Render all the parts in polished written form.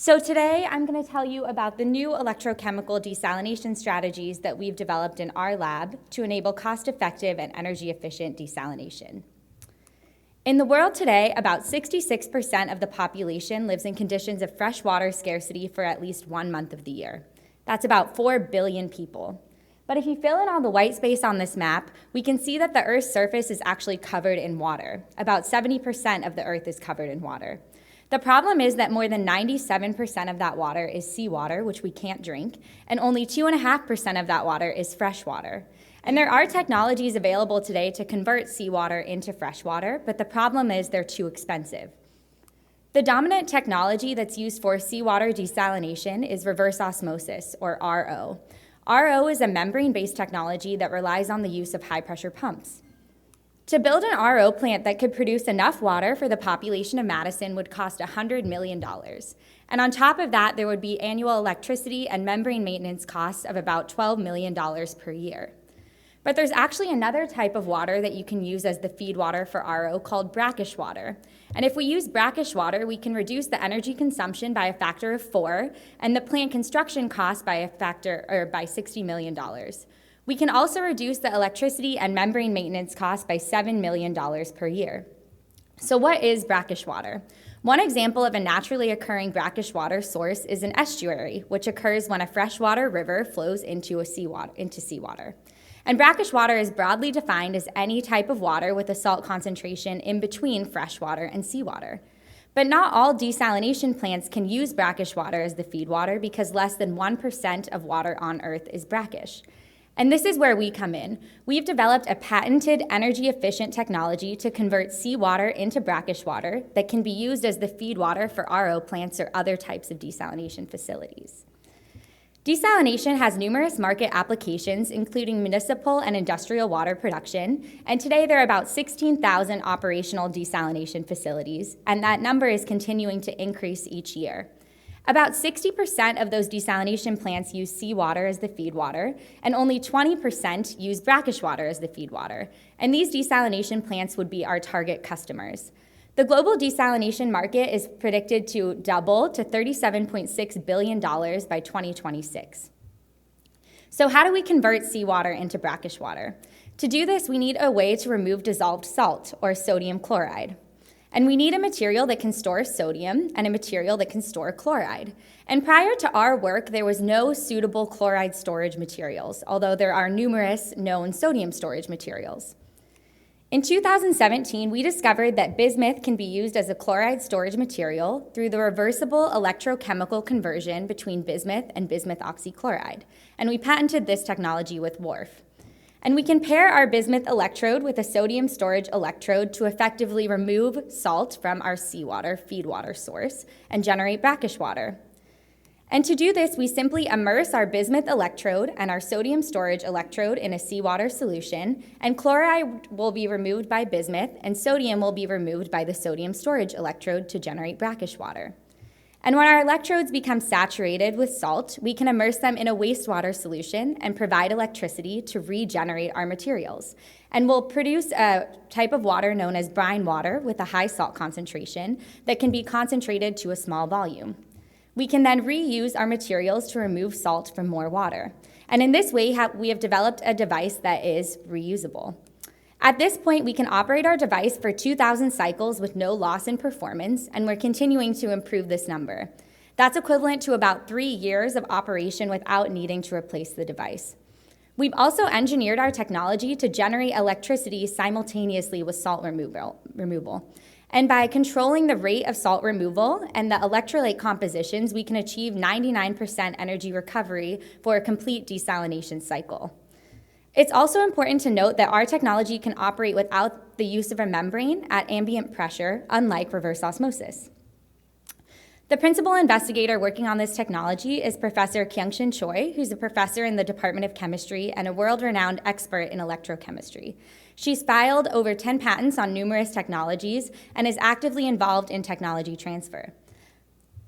So today I'm going to tell you about the new electrochemical desalination strategies that we've developed in our lab to enable cost-effective and energy-efficient desalination. In the world today, about 66% of the population lives in conditions of freshwater scarcity for at least 1 month of the year. That's about 4 billion people. But if you fill in all the white space on this map, we can see that the Earth's surface is actually covered in water. About 70% of the Earth is covered in water. The problem is that more than 97% of that water is seawater, which we can't drink, and only 2.5% of that water is freshwater. And there are technologies available today to convert seawater into freshwater, but the problem is they're too expensive. The dominant technology that's used for seawater desalination is reverse osmosis, or RO. RO is a membrane-based technology that relies on the use of high-pressure pumps. To build an RO plant that could produce enough water for the population of Madison would cost $100 million. And on top of that, there would be annual electricity and membrane maintenance costs of about $12 million per year. But there's actually another type of water that you can use as the feed water for RO called brackish water. And if we use brackish water, we can reduce the energy consumption by a factor of 4 and the plant construction cost by by $60 million. We can also reduce the electricity and membrane maintenance costs by $7 million per year. So what is brackish water? One example of a naturally occurring brackish water source is an estuary, which occurs when a freshwater river flows into seawater. And brackish water is broadly defined as any type of water with a salt concentration in between freshwater and seawater. But not all desalination plants can use brackish water as the feed water because less than 1% of water on Earth is brackish. And this is where we come in. We've developed a patented energy-efficient technology to convert seawater into brackish water that can be used as the feed water for RO plants or other types of desalination facilities. Desalination has numerous market applications, including municipal and industrial water production, and today there are about 16,000 operational desalination facilities, and that number is continuing to increase each year. About 60% of those desalination plants use seawater as the feed water, and only 20% use brackish water as the feed water. And these desalination plants would be our target customers. The global desalination market is predicted to double to $37.6 billion by 2026. So how do we convert seawater into brackish water? To do this, we need a way to remove dissolved salt, or sodium chloride. And we need a material that can store sodium and a material that can store chloride. And prior to our work, there was no suitable chloride storage materials, although there are numerous known sodium storage materials. In 2017, we discovered that bismuth can be used as a chloride storage material through the reversible electrochemical conversion between bismuth and bismuth oxychloride. And we patented this technology with WARF. And we can pair our bismuth electrode with a sodium storage electrode to effectively remove salt from our seawater feed water source and generate brackish water. And to do this, we simply immerse our bismuth electrode and our sodium storage electrode in a seawater solution, and chloride will be removed by bismuth, and sodium will be removed by the sodium storage electrode to generate brackish water. And when our electrodes become saturated with salt, we can immerse them in a wastewater solution and provide electricity to regenerate our materials. And we'll produce a type of water known as brine water with a high salt concentration that can be concentrated to a small volume. We can then reuse our materials to remove salt from more water. And in this way, we have developed a device that is reusable. At this point, we can operate our device for 2,000 cycles with no loss in performance, and we're continuing to improve this number. That's equivalent to about 3 years of operation without needing to replace the device. We've also engineered our technology to generate electricity simultaneously with salt removal. And by controlling the rate of salt removal and the electrolyte compositions, we can achieve 99% energy recovery for a complete desalination cycle. It's also important to note that our technology can operate without the use of a membrane at ambient pressure, unlike reverse osmosis. The principal investigator working on this technology is Professor Kyung-Shin Choi, who's a professor in the Department of Chemistry and a world-renowned expert in electrochemistry. She's filed over 10 patents on numerous technologies and is actively involved in technology transfer.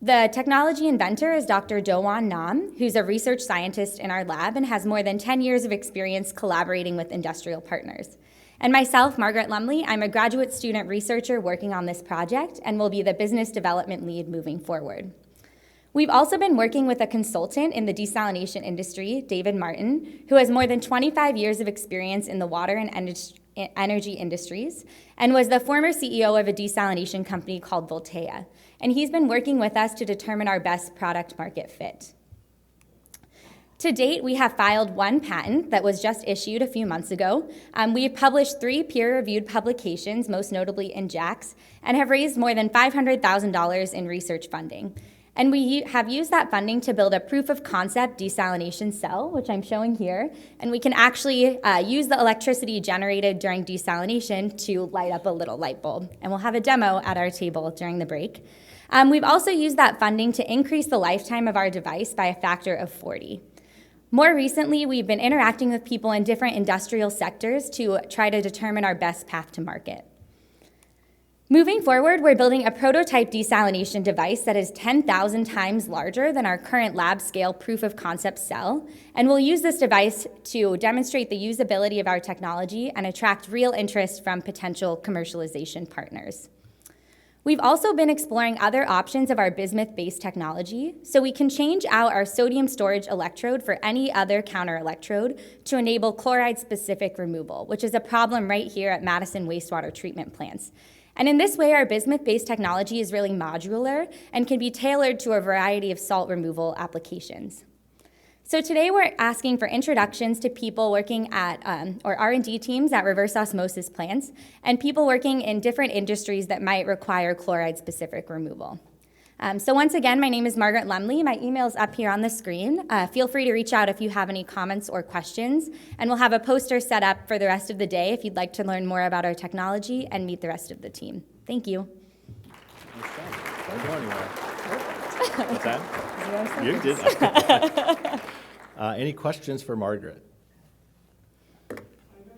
The technology inventor is Dr. Do-Won Nam, who's a research scientist in our lab and has more than 10 years of experience collaborating with industrial partners. And myself, Margaret Lumley, I'm a graduate student researcher working on this project and will be the business development lead moving forward. We've also been working with a consultant in the desalination industry, David Martin, who has more than 25 years of experience in the water and energy industries, and was the former CEO of a desalination company called Voltea. And he's been working with us to determine our best product market fit. To date, we have filed 1 patent that was just issued a few months ago. We have published 3 peer-reviewed publications, most notably in JACS, and have raised more than $500,000 in research funding. And we have used that funding to build a proof of concept desalination cell, which I'm showing here. And we can actually use the electricity generated during desalination to light up a little light bulb. And we'll have a demo at our table during the break. We've also used that funding to increase the lifetime of our device by a factor of 40. More recently, we've been interacting with people in different industrial sectors to try to determine our best path to market. Moving forward, we're building a prototype desalination device that is 10,000 times larger than our current lab-scale proof of concept cell, and we'll use this device to demonstrate the usability of our technology and attract real interest from potential commercialization partners. We've also been exploring other options of our bismuth-based technology, so we can change out our sodium storage electrode for any other counter electrode to enable chloride-specific removal, which is a problem right here at Madison wastewater treatment plants. And in this way, our bismuth-based technology is really modular and can be tailored to a variety of salt removal applications. So today we're asking for introductions to people working at, or R&D teams at reverse osmosis plants, and people working in different industries that might require chloride-specific removal. So once again, my name is Margaret Lumley. My email is up here on the screen. Feel free to reach out if you have any comments or questions, and we'll have a poster set up for the rest of the day if you'd like to learn more about our technology and meet the rest of the team. Thank you. Don't go anywhere. What's that? You did. Any questions for Margaret? I know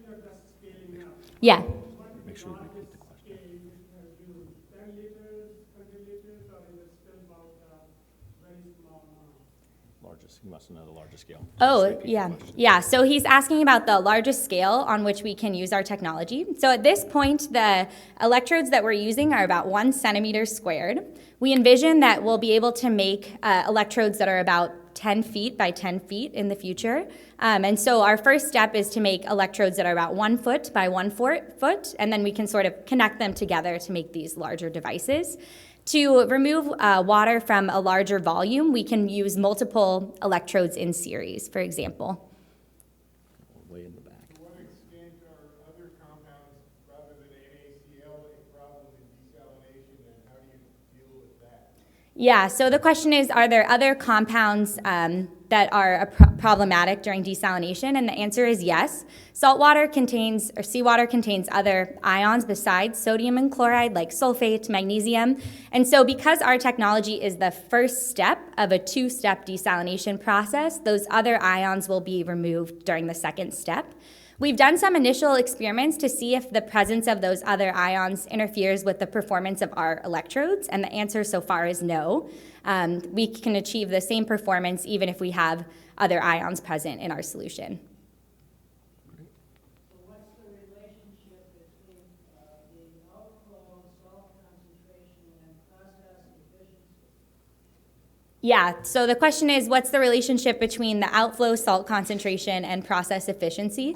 you're just scaling up. Yeah. Make sure you repeat the question. 10 liters, 20 liters, or is it still about very small amount? Largest, you must know the largest scale. Oh, yeah. Yeah, so he's asking about the largest scale on which we can use our technology. So at this point, the electrodes that we're using are about 1 centimeter squared. We envision that we'll be able to make electrodes that are about 10 feet by 10 feet in the future. And so our first step is to make electrodes that are about 1 foot by 1 foot, and then we can sort of connect them together to make these larger devices. To remove water from a larger volume, we can use multiple electrodes in series, for example. Way in the back. To what extent are other compounds rather than NaCl a problem in desalination, and how do you deal with that? Yeah, so the question is, are there other compounds that are problematic during desalination? And the answer is yes. Saltwater contains, or seawater contains other ions besides sodium and chloride, like sulfate, magnesium. And so because our technology is the first step of a 2-step desalination process, those other ions will be removed during the second step. We've done some initial experiments to see if the presence of those other ions interferes with the performance of our electrodes, and the answer so far is no. We can achieve the same performance even if we have other ions present in our solution. So what's the relationship between the outflow salt concentration and process efficiency? Yeah, so the question is, what's the relationship between the outflow salt concentration and process efficiency?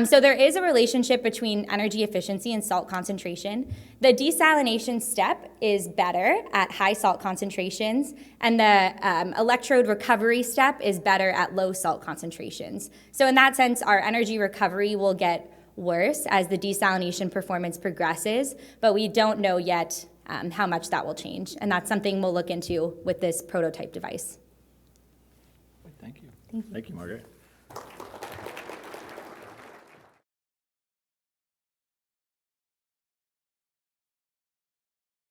So there is a relationship between energy efficiency and salt concentration. The desalination step is better at high salt concentrations, and the electrode recovery step is better at low salt concentrations. So in that sense, our energy recovery will get worse as the desalination performance progresses, but we don't know yet how much that will change. And that's something we'll look into with this prototype device. Thank you. Thank you. Thank you, Margaret.